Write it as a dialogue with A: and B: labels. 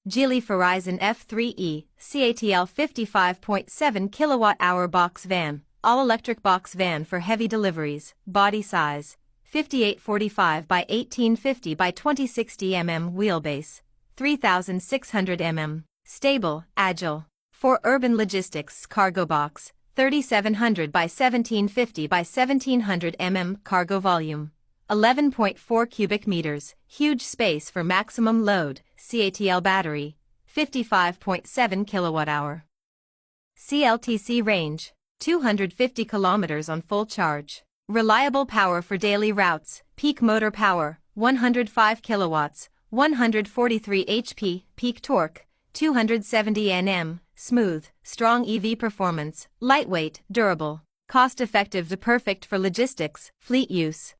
A: Geely F3E, CATL 55.7 kWh box van, all-electric box van for heavy deliveries, body size, 5845 by 1850 by 2060 mm wheelbase, 3600 mm, stable, agile, for urban logistics cargo box, 3700 by 1750 by 1700 mm cargo volume. 11.4 cubic meters, huge space for maximum load, CATL battery, 55.7 kWh. CLTC range, 250 kilometers on full charge. Reliable power for daily routes, peak motor power, 105 kilowatts, 143 HP, peak torque, 270 Nm, smooth, strong EV performance, lightweight, durable, cost-effective to perfect for logistics, fleet use.